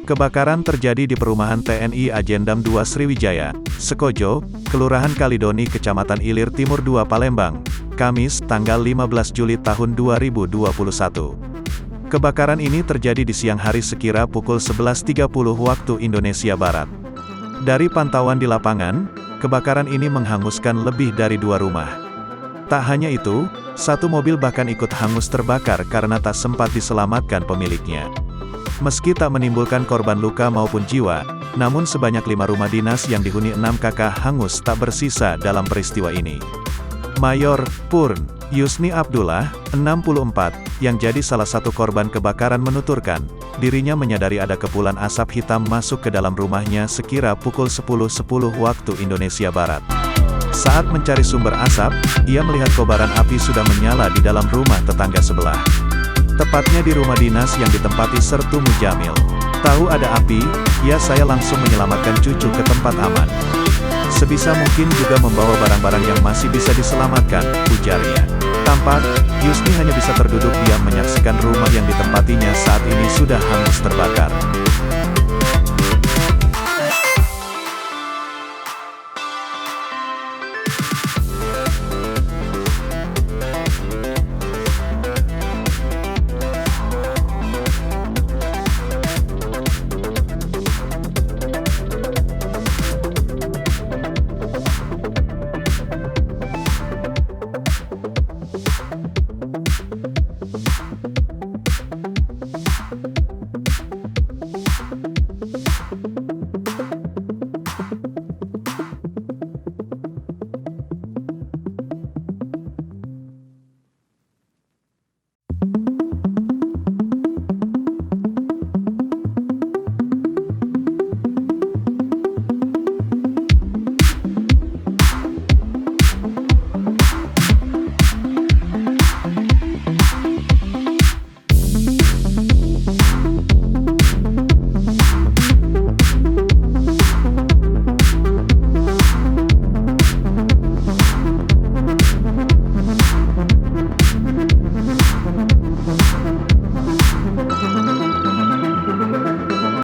Kebakaran terjadi di perumahan TNI Ajendam 2 Sriwijaya, Sekojo, Kelurahan Kalidoni Kecamatan Ilir Timur 2 Palembang, Kamis, tanggal 15 Juli tahun 2021. Kebakaran ini terjadi di siang hari sekira pukul 11.30 waktu Indonesia Barat. Dari pantauan di lapangan, kebakaran ini menghanguskan lebih dari 2 rumah. Tak hanya itu, satu mobil bahkan ikut hangus terbakar karena tak sempat diselamatkan pemiliknya. Meski tak menimbulkan korban luka maupun jiwa, namun sebanyak 5 rumah dinas yang dihuni 6 kakak hangus tak bersisa dalam peristiwa ini. Mayor Purn Yusni Abdullah, 64, yang jadi salah satu korban kebakaran menuturkan, dirinya menyadari ada kepulan asap hitam masuk ke dalam rumahnya sekira pukul 10.10 waktu Indonesia Barat. Saat mencari sumber asap, ia melihat kobaran api sudah menyala di dalam rumah tetangga sebelah. Tepatnya di rumah dinas yang ditempati Sertu Mujamil. Tahu ada api, saya langsung menyelamatkan cucu ke tempat aman. Sebisa mungkin juga membawa barang-barang yang masih bisa diselamatkan, ujarnya. Tampak, Yusni hanya bisa terduduk diam menyaksikan rumah yang ditempatinya saat ini sudah hangus terbakar.